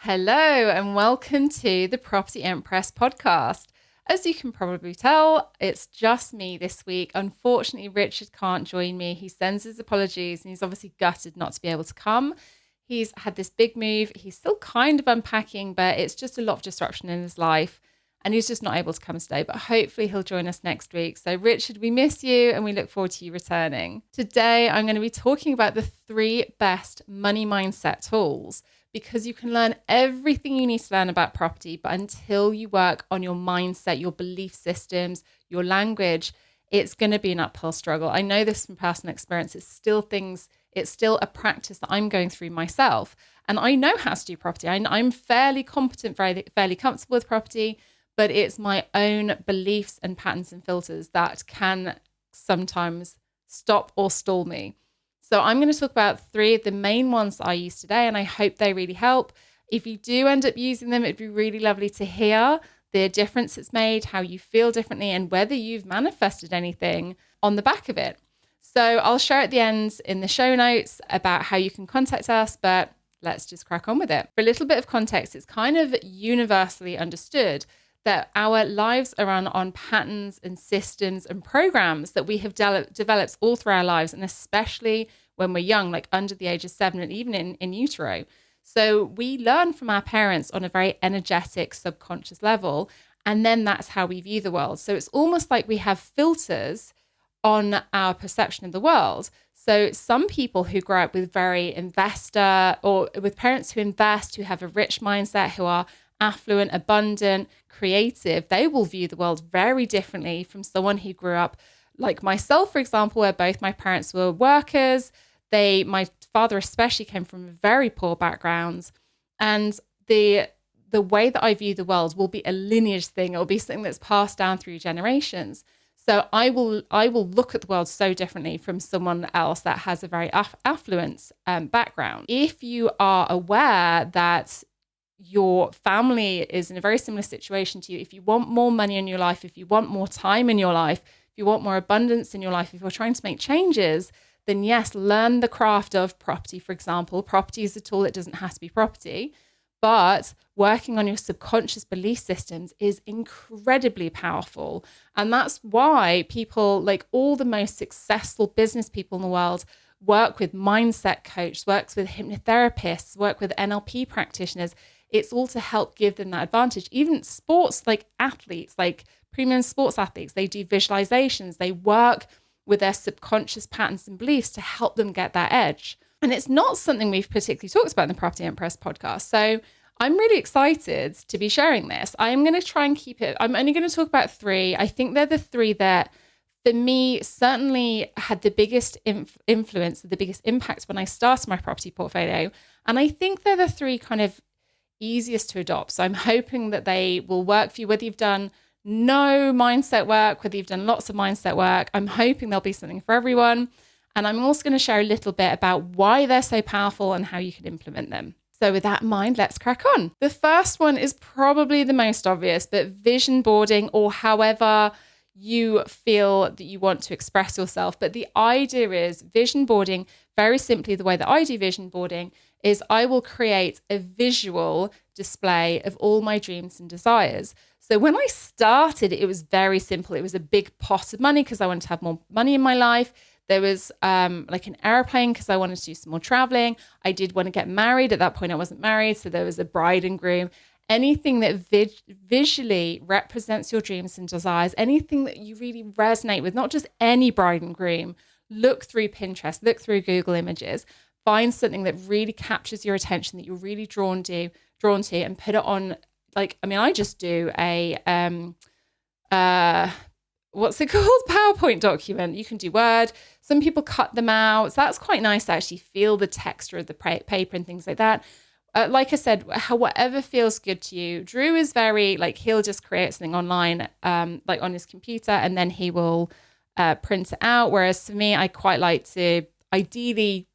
Hello and welcome to the Property Empress podcast. As you can probably tell, it's just me this week. Unfortunately, Richard can't join me. He sends his apologies and he's obviously gutted not to be able to come. He's had this big move. He's still kind of unpacking, but it's just a lot of disruption in his life and he's just not able to come today, but hopefully he'll join us next week. So Richard, we miss you and we look forward to you returning. Today, I'm going to be talking about the 3 best money mindset tools, because you can learn everything you need to learn about property, but until you work on your mindset, your belief systems, your language, it's going to be an uphill struggle. I know this from personal experience. It's still a practice that I'm going through myself. And I know how to do property. I'm fairly competent, fairly comfortable with property, but it's my own beliefs and patterns and filters that can sometimes stop or stall me. So I'm going to talk about 3 of the main ones that I use today, and I hope they really help. If you do end up using them, it'd be really lovely to hear the difference it's made, how you feel differently, and whether you've manifested anything on the back of it. So I'll share at the end in the show notes about how you can contact us, but let's just crack on with it. For a little bit of context, it's kind of universally understood that our lives are run on patterns and systems and programs that we have developed all through our lives, and especially when we're young, like under the age of 7 and even in utero. So we learn from our parents on a very energetic, subconscious level, and then that's how we view the world. So it's almost like we have filters on our perception of the world. So some people who grow up with very investor or with parents who invest, who have a rich mindset, who are affluent, abundant, creative, they will view the world very differently from someone who grew up like myself, for example, where both my parents were workers. My father especially came from very poor backgrounds. And the way that I view the world will be a lineage thing. It will be something that's passed down through generations. So I will look at the world so differently from someone else that has a very affluent background. If you are aware that your family is in a very similar situation to you, if you want more money in your life, if you want more time in your life, if you want more abundance in your life, if you're trying to make changes, then yes, learn the craft of property, for example. Property is a tool. It doesn't have to be property, but working on your subconscious belief systems is incredibly powerful. And that's why people, like all the most successful business people in the world, work with mindset coaches, works with hypnotherapists, work with NLP practitioners. It's all to help give them that advantage. Even sports, like athletes, like premium sports athletes, they do visualizations. They work with their subconscious patterns and beliefs to help them get that edge. And it's not something we've particularly talked about in the Property Empress podcast. So I'm really excited to be sharing this. I'm going to try and keep it. I'm only going to talk about 3. I think they're the 3 that, for me, certainly had the biggest influence, the biggest impact when I started my property portfolio. And I think they're the 3 kind of easiest to adopt. So I'm hoping that they will work for you, whether you've done no mindset work, whether you've done lots of mindset work. I'm hoping there'll be something for everyone. And I'm also going to share a little bit about why they're so powerful and how you can implement them. So with that in mind, let's crack on. The first one is probably the most obvious, but vision boarding, or however you feel that you want to express yourself. But the idea is vision boarding, very simply, the way that I do vision boarding is I will create a visual display of all my dreams and desires. So when I started, it was very simple. It was a big pot of money because I wanted to have more money in my life. There was like an airplane because I wanted to do some more traveling. I did want to get married. At that point, I wasn't married. So there was a bride and groom. Anything that visually represents your dreams and desires, anything that you really resonate with, not just any bride and groom, look through Pinterest, look through Google Images, find something that really captures your attention, that you're really drawn to, and put it on. Like, I mean, I just do a, what's it called? PowerPoint document. You can do Word. Some people cut them out. So that's quite nice to actually feel the texture of the paper and things like that. Like I said, whatever feels good to you. Drew is very, like, he'll just create something online, like on his computer, and then he will print it out. Whereas for me, I quite like to ideally,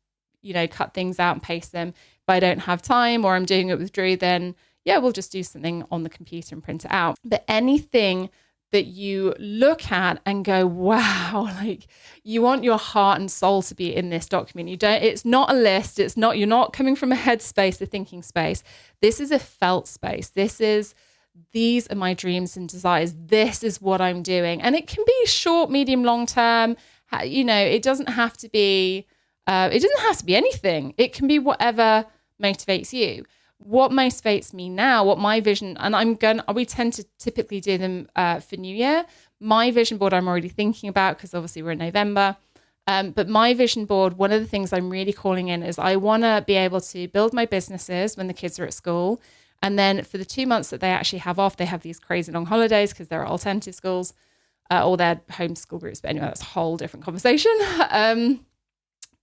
cut things out and paste them. If I don't have time or I'm doing it with Drew, then yeah, we'll just do something on the computer and print it out. But anything that you look at and go, wow, like you want your heart and soul to be in this document. It's not a list. You're not coming from a head space, a thinking space. This is a felt space. These are my dreams and desires. This is what I'm doing. And it can be short, medium, long term. It doesn't have to be, anything. It can be whatever motivates you. What motivates me now, what my vision, and we tend to typically do them for New Year. My vision board I'm already thinking about because obviously we're in November. But my vision board, one of the things I'm really calling in is I want to be able to build my businesses when the kids are at school. And then for the 2 months that they actually have off, they have these crazy long holidays because they're at alternative schools or they're homeschool groups. But anyway, that's a whole different conversation.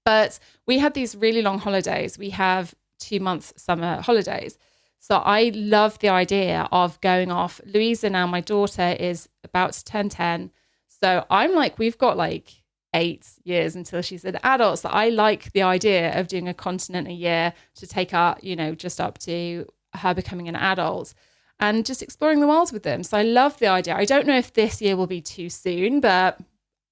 But we had these really long holidays. We have 2-month summer holidays. So I love the idea of going off. Louisa now, my daughter, is about to turn 10. So I'm like, we've got like 8 years until she's an adult. So I like the idea of doing a continent a year to take her, just up to her becoming an adult and just exploring the world with them. So I love the idea. I don't know if this year will be too soon, but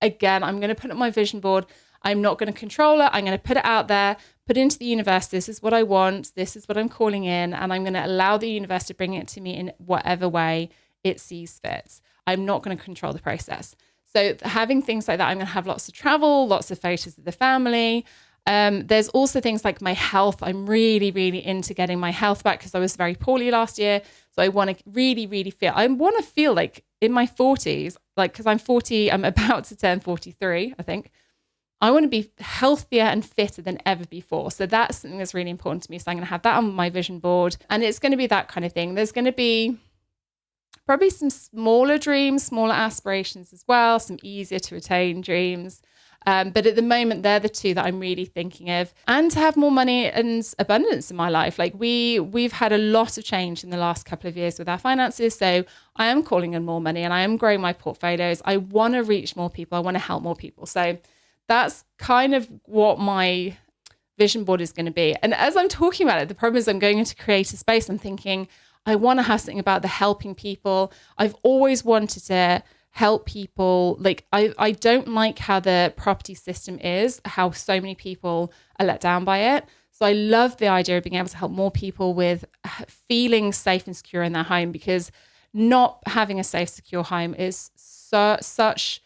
again, I'm going to put it on my vision board. I'm not going to control it. I'm going to put it out there, put it into the universe. This is what I want. This is what I'm calling in. And I'm going to allow the universe to bring it to me in whatever way it sees fit. I'm not going to control the process. So having things like that, I'm going to have lots of travel, lots of photos of the family. There's also things like my health. I'm really, really into getting my health back because I was very poorly last year. So I want to really, really feel like in my 40s, like, because I'm 40, I'm about to turn 43, I think. I want to be healthier and fitter than ever before. So that's something that's really important to me. So I'm going to have that on my vision board. And it's going to be that kind of thing. There's going to be probably some smaller dreams, smaller aspirations as well, some easier to attain dreams. But at the moment, they're the two that I'm really thinking of. And to have more money and abundance in my life. Like we've had a lot of change in the last couple of years with our finances. So I am calling in more money and I am growing my portfolios. I want to reach more people. I want to help more people. So that's kind of what my vision board is going to be. And as I'm talking about it, the problem is I'm going into creative space. I'm thinking, I want to have something about the helping people. I've always wanted to help people. Like I don't like how the property system is, how so many people are let down by it. So I love the idea of being able to help more people with feeling safe and secure in their home, because not having a safe, secure home is such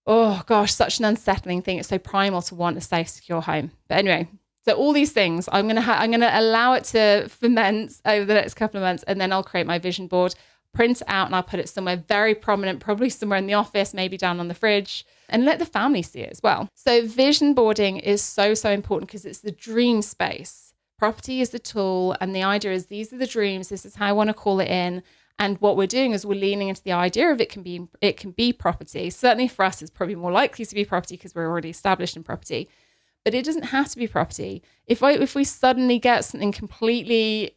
an unsettling thing. It's so primal to want a safe, secure home. But anyway, so all these things, I'm gonna allow it to ferment over the next couple of months, and then I'll create my vision board, print it out, and I'll put it somewhere very prominent, probably somewhere in the office, maybe down on the fridge, and let the family see it as well. So vision boarding is so important because it's the dream space. Property is the tool, and the idea is these are the dreams. This is how I want to call it in. And what we're doing is we're leaning into the idea of it can be property. Certainly for us, it's probably more likely to be property because we're already established in property. But it doesn't have to be property. If we suddenly get something completely,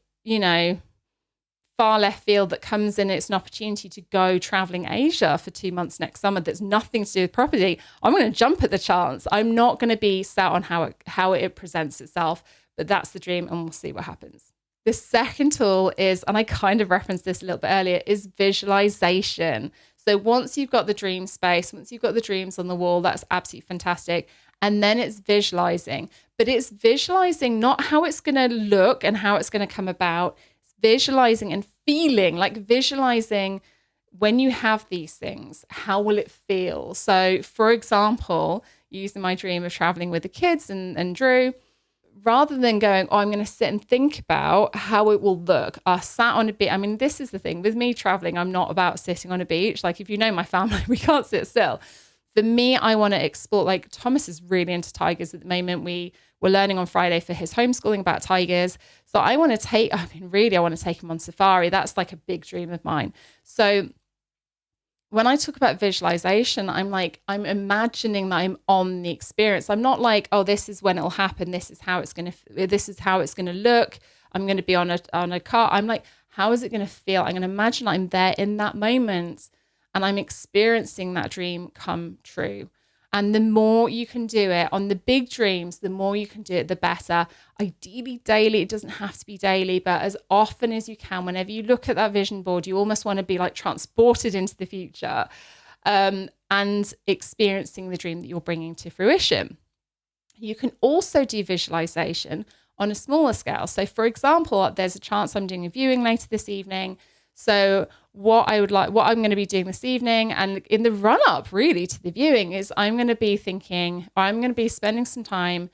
far left field that comes in, it's an opportunity to go traveling Asia for 2 months next summer that's nothing to do with property, I'm going to jump at the chance. I'm not going to be set on how it presents itself, but that's the dream, and we'll see what happens. The second tool is, and I kind of referenced this a little bit earlier, is visualization. So once you've got the dream space, once you've got the dreams on the wall, that's absolutely fantastic. And then it's visualizing. But it's visualizing not how it's going to look and how it's going to come about. It's visualizing and feeling, like visualizing when you have these things, how will it feel? So for example, using my dream of traveling with the kids and Drew, rather than going, I'm going to sit and think about how it will look. I sat on a beach. I mean, this is the thing with me traveling. I'm not about sitting on a beach. Like if you know my family, we can't sit still. For me, I want to explore, like Thomas is really into tigers at the moment. We were learning on Friday for his homeschooling about tigers. So I want to take him on safari. That's like a big dream of mine. So when I talk about visualization, I'm imagining that I'm on the experience. I'm not like, oh, this is when it'll happen. This is how it's going to look. I'm going to be on a car. I'm like, how is it going to feel? I'm going to imagine I'm there in that moment and I'm experiencing that dream come true. And the more you can do it on the big dreams, the more you can do it, the better. Ideally daily, it doesn't have to be daily, but as often as you can, whenever you look at that vision board, you almost want to be like transported into the future, and experiencing the dream that you're bringing to fruition. You can also do visualization on a smaller scale. So for example, there's a chance I'm doing a viewing later this evening. So what I'm going to be doing this evening and in the run up really to the viewing is I'm going to be spending some time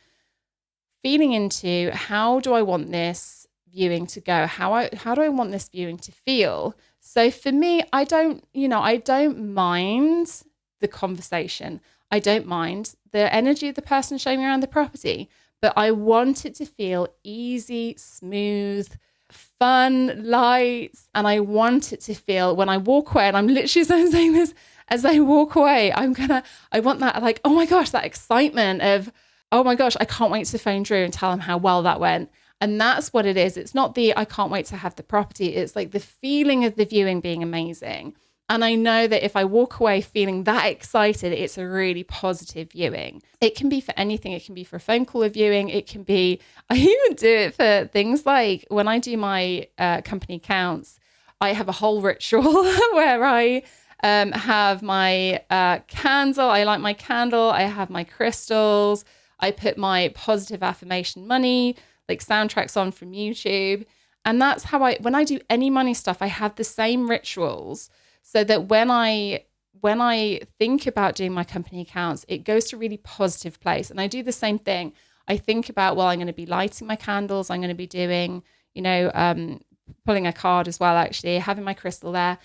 feeling into how do I want this viewing to go? How do I want this viewing to feel? So for me, I don't mind the conversation. I don't mind the energy of the person showing me around the property, but I want it to feel easy, smooth, fun, light. And I want it to feel when I walk away, and I'm literally saying this as I walk away, I want that like, oh my gosh, that excitement of, oh my gosh, I can't wait to phone Drew and tell him how well that went. And that's what it is. It's not I can't wait to have the property. It's like the feeling of the viewing being amazing. And I know that if I walk away feeling that excited, it's a really positive viewing. It can be for anything. It can be for a phone call viewing. It can be, I even do it for things like when I do my company accounts, I have a whole ritual where I have my candle. I light my candle. I have my crystals. I put my positive affirmation money, like soundtracks on from YouTube. And that's how when I do any money stuff, I have the same rituals so that when I think about doing my company accounts, it goes to a really positive place. And I do the same thing. I think about, well, I'm going to be lighting my candles. I'm going to be doing, pulling a card as well, actually, having my crystal there.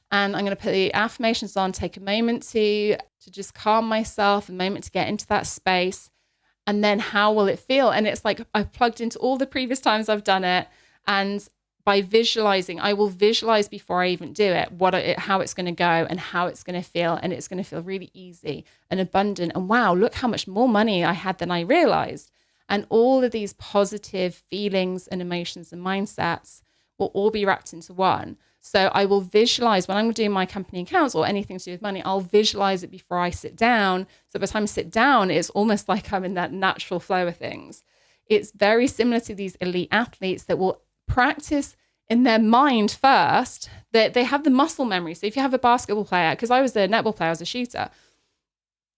And I'm going to put the affirmations on, take a moment to just calm myself, a moment to get into that space. And then how will it feel? And it's like I've plugged into all the previous times I've done it. And by visualizing, I will visualize before I even do it, how it's going to go and how it's going to feel. And it's going to feel really easy and abundant. And wow, look how much more money I had than I realized. And all of these positive feelings and emotions and mindsets will all be wrapped into one. So I will visualize when I'm doing my company accounts or anything to do with money, I'll visualize it before I sit down. So by the time I sit down, it's almost like I'm in that natural flow of things. It's very similar to these elite athletes that will practice in their mind first, that they have the muscle memory. So if you have a basketball player, because I was a netball player, I was a shooter,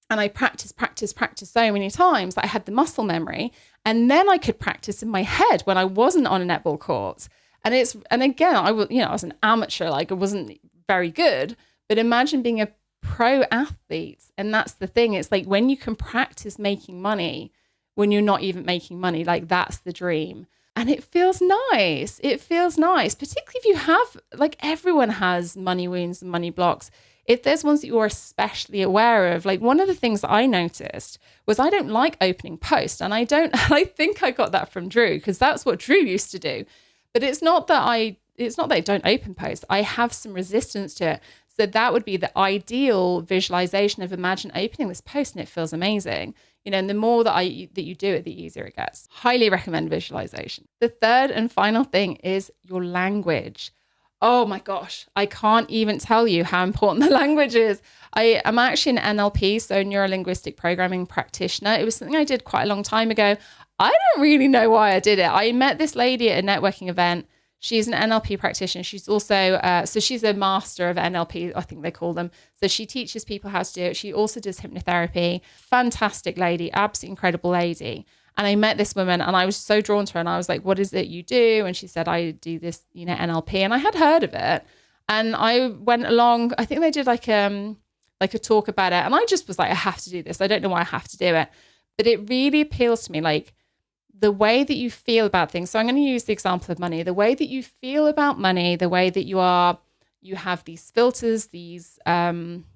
and I practiced so many times that I had the muscle memory. And then I could practice in my head when I wasn't on a netball court. And again, I was an amateur, like I wasn't very good, but imagine being a pro athlete. And that's the thing. It's like when you can practice making money when you're not even making money, like that's the dream. And it feels nice. It feels nice, particularly if you have, like everyone has money wounds and money blocks. If there's ones that you're especially aware of, like one of the things that I noticed was I don't like opening posts. And I think I got that from Drew because that's what Drew used to do. But it's not that I don't open posts. I have some resistance to it. So that would be the ideal visualization of imagine opening this post and it feels amazing. And the more that you do it, the easier it gets. Highly recommend visualization. The third and final thing is your language. Oh my gosh, I can't even tell you how important the language is. I am actually an NLP, so neuro-linguistic programming practitioner. It was something I did quite a long time ago. I don't really know why I did it. I met this lady at a networking event. She's an NLP practitioner. She's also, so she's a master of NLP, I think they call them. So she teaches people how to do it. She also does hypnotherapy. Fantastic lady, absolutely incredible lady. And I met this woman and I was so drawn to her and I was like, what is it you do? And she said, I do this, NLP. And I had heard of it. And I went along, I think they did like a talk about it. And I just was like, I have to do this. I don't know why I have to do it. But it really appeals to me, like, the way that you feel about things. So I'm going to use the example of money. The way that you feel about money, the way that you have these filters, these natural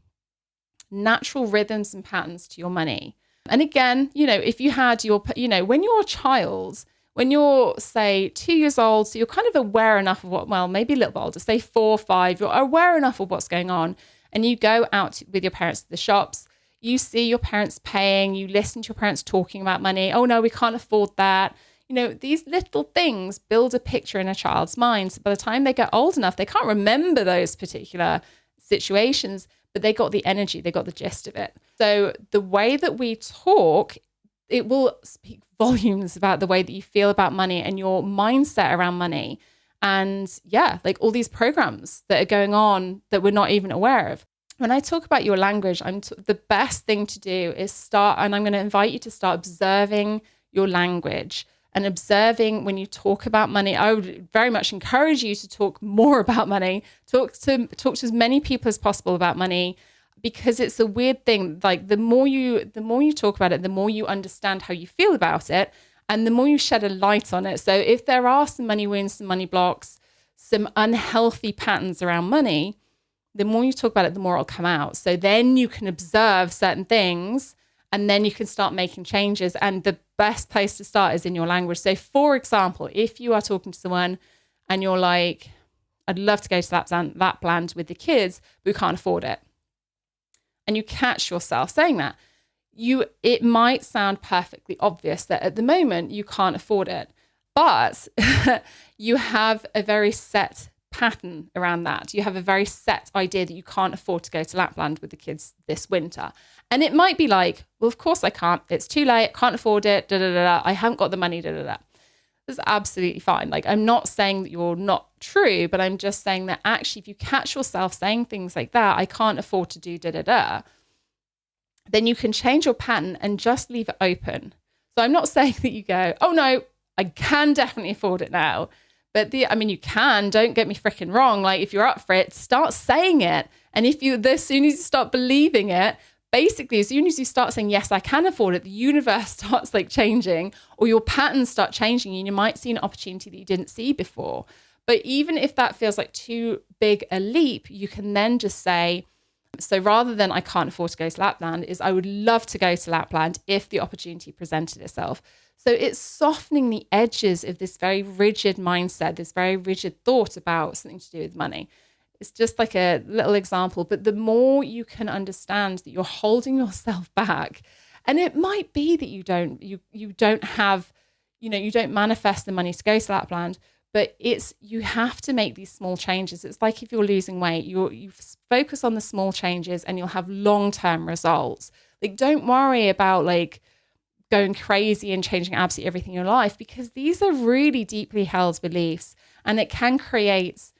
rhythms and patterns to your money. And again, if you had when you're a child, when you're, say, 2 years old, so you're kind of aware enough of maybe a little bit older, say 4 or 5, you're aware enough of what's going on. And you go out with your parents to the shops. You see your parents paying, you listen to your parents talking about money. Oh no, we can't afford that. These little things build a picture in a child's mind. So by the time they get old enough, they can't remember those particular situations, but they got the energy, they got the gist of it. So the way that we talk, it will speak volumes about the way that you feel about money and your mindset around money. And yeah, like all these programs that are going on that we're not even aware of. When I talk about your language, the best thing to do is start, and I'm going to invite you to start observing your language and observing when you talk about money. I would very much encourage you to talk more about money, talk to as many people as possible about money, because it's a weird thing. Like the more you talk about it, the more you understand how you feel about it, and the more you shed a light on it. So if there are some money wounds, some money blocks, some unhealthy patterns around money, the more you talk about it, the more it'll come out. So then you can observe certain things and then you can start making changes. And the best place to start is in your language. So for example, if you are talking to someone and you're like, I'd love to go to Lapland with the kids, but we can't afford it. And you catch yourself saying that, it might sound perfectly obvious that at the moment you can't afford it, but you have a very set pattern around that. You have a very set idea that you can't afford to go to Lapland with the kids this winter. And it might be like, well, of course I can't. It's too late. Can't afford it. Da, da, da, da. I haven't got the money. Da, da, da. That's absolutely fine. Like, I'm not saying that you're not true, but I'm just saying that actually, if you catch yourself saying things like that, I can't afford to do da, da, da, then you can change your pattern and just leave it open. So I'm not saying that you go, oh no, I can definitely afford it now. But you can, don't get me freaking wrong. Like if you're up for it, start saying it. And as soon as you start believing it, basically, as soon as you start saying, yes, I can afford it, the universe starts like changing, or your patterns start changing, and you might see an opportunity that you didn't see before. But even if that feels like too big a leap, you can then just say, so rather than I can't afford to go to Lapland, is I would love to go to Lapland if the opportunity presented itself. So it's softening the edges of this very rigid mindset, this very rigid thought about something to do with money. It's just like a little example, but the more you can understand that you're holding yourself back, and it might be that you don't have, you don't manifest the money to go to Lapland, but you have to make these small changes. It's like if you're losing weight, you focus on the small changes and you'll have long-term results. Like, don't worry about like going crazy and changing absolutely everything in your life, because these are really deeply held beliefs, and it can create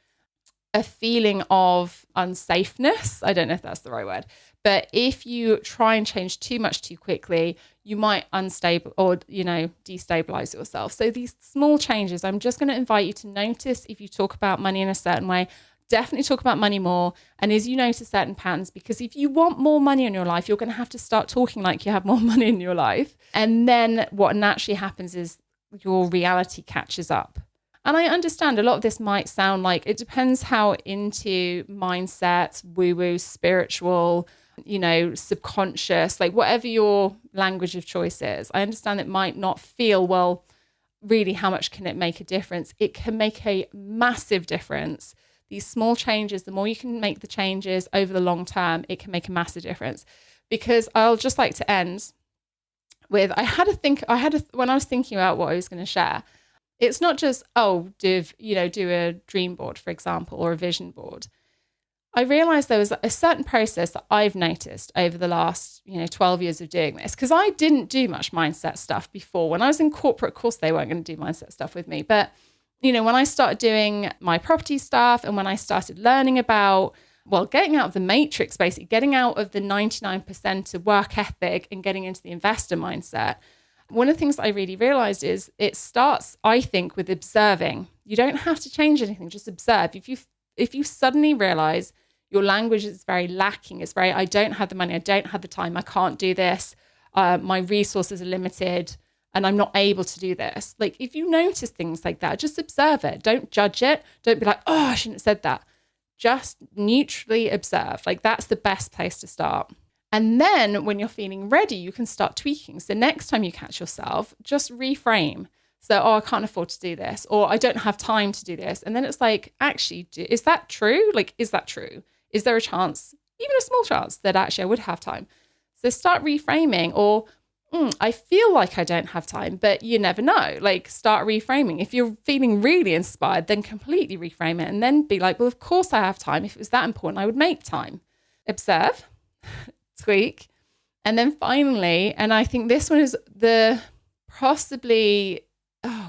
a feeling of unsafeness. I don't know if that's the right word, but if you try and change too much too quickly, you might destabilize yourself. So these small changes, I'm just going to invite you to notice if you talk about money in a certain way. Definitely talk about money more. And as you notice certain patterns, because if you want more money in your life, you're going to have to start talking like you have more money in your life. And then what naturally happens is your reality catches up. And I understand a lot of this might sound like, it depends how into mindset, woo-woo, spiritual, subconscious, like whatever your language of choice is. I understand it might not feel, well, really, how much can it make a difference? It can make a massive difference. These small changes, the more you can make the changes over the long term, it can make a massive difference. Because I'll just like to end with, when I was thinking about what I was going to share, it's not just, do a dream board, for example, or a vision board. I realized there was a certain process that I've noticed over the last, 12 years of doing this, because I didn't do much mindset stuff before. When I was in corporate, of course, they weren't going to do mindset stuff with me. But, when I started doing my property stuff, and when I started learning about, getting out of the matrix, basically getting out of the 99% of work ethic and getting into the investor mindset, one of the things I really realized is it starts, I think, with observing. You don't have to change anything, just observe. If you suddenly realize your language is very lacking, it's very, I don't have the money, I don't have the time, I can't do this, my resources are limited, and I'm not able to do this. Like, if you notice things like that, just observe it. Don't judge it. Don't be like, I shouldn't have said that. Just neutrally observe. Like, that's the best place to start. And then when you're feeling ready, you can start tweaking. So next time you catch yourself, just reframe. So, I can't afford to do this, or I don't have time to do this. And then it's like, actually, is that true? Like, is that true? Is there a chance, even a small chance, that actually I would have time? So start reframing. Or I feel like I don't have time, but you never know. Like, start reframing. If you're feeling really inspired, then completely reframe it, and then be like, well, of course I have time. If it was that important, I would make time. observe, tweak, and then finally, and I think this one is the possibly,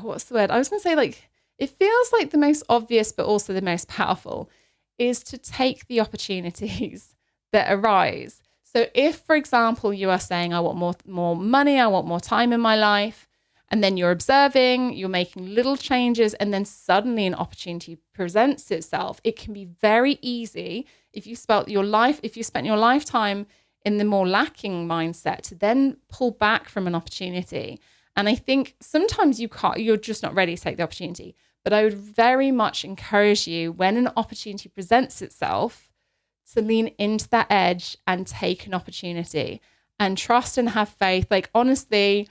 what's the word? I was going to say, like, it feels like the most obvious, but also the most powerful, is to take the opportunities that arise. So if, for example, you are saying, I want more money, I want more time in my life, and then you're observing, you're making little changes, and then suddenly an opportunity presents itself, it can be very easy if you spent your lifetime in the more lacking mindset to then pull back from an opportunity. And I think sometimes you're just not ready to take the opportunity. But I would very much encourage you, when an opportunity presents itself, to lean into that edge and take an opportunity and trust and have faith. Like, honestly,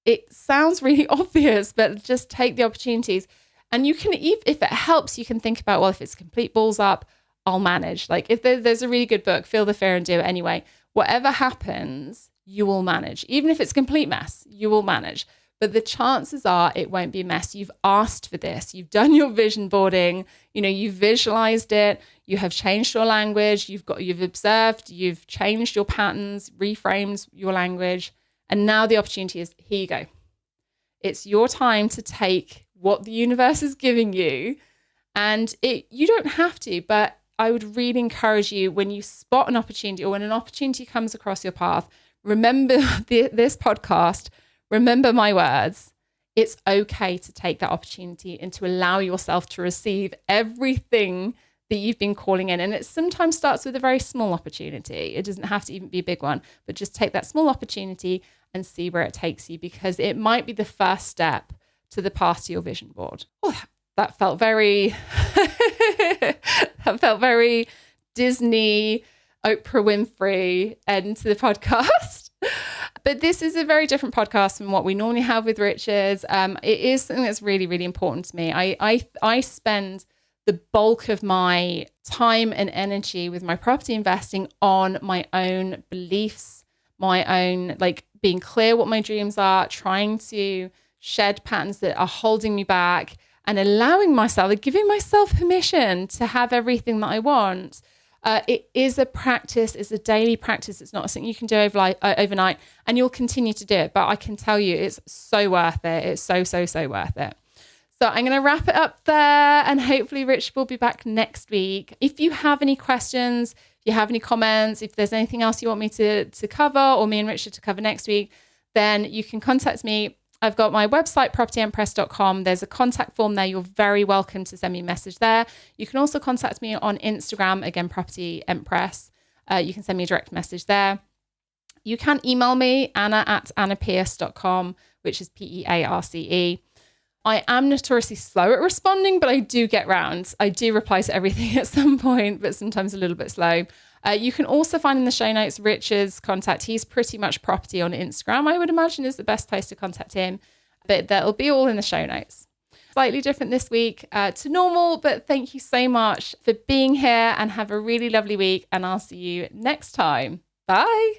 it sounds really obvious, but just take the opportunities. And you can, if it helps, you can think about, well, if it's complete balls up, I'll manage. Like, if there's a really good book, Feel the Fear and Do It Anyway. Whatever happens, you will manage. Even if it's a complete mess, you will manage. But the chances are it won't be a mess. You've asked for this. You've done your vision boarding. You've visualized it. You have changed your language. You've observed. You've changed your patterns, reframed your language. And now the opportunity is, here you go. It's your time to take what the universe is giving you. And you don't have to, but I would really encourage you, when you spot an opportunity or when an opportunity comes across your path, remember this podcast, remember my words. It's okay to take that opportunity and to allow yourself to receive everything that you've been calling in. And it sometimes starts with a very small opportunity. It doesn't have to even be a big one, but just take that small opportunity and see where it takes you, because it might be the first step to the path to your vision board. Oh, that felt very, Disney, Oprah Winfrey end to the podcast. But this is a very different podcast from what we normally have with Richard. It is something that's really, really important to me. I spend the bulk of my time and energy with my property investing on my own beliefs, my own, like, being clear what my dreams are, trying to shed patterns that are holding me back, and allowing myself, like, giving myself permission to have everything that I want. It is a practice. It's a daily practice. It's not something you can do overnight, and you'll continue to do it. But I can tell you, it's so worth it. It's so, so, so worth it. So I'm going to wrap it up there, and hopefully Rich will be back next week. If you have any questions, if you have any comments, if there's anything else you want me to cover, or me and Richard to cover next week, then you can contact me. I've got my website, propertyempress.com. There's a contact form there. You're very welcome to send me a message there. You can also contact me on Instagram, again, Property Empress. You can send me a direct message there. You can email me, anna@annapierce.com, which is PEARCE. I am notoriously slow at responding, but I do get round. I do reply to everything at some point, but sometimes a little bit slow. You can also find in the show notes Richard's contact. He's pretty much property on Instagram, I would imagine, is the best place to contact him. But that'll be all in the show notes. Slightly different this week to normal, but thank you so much for being here, and have a really lovely week. And I'll see you next time. Bye.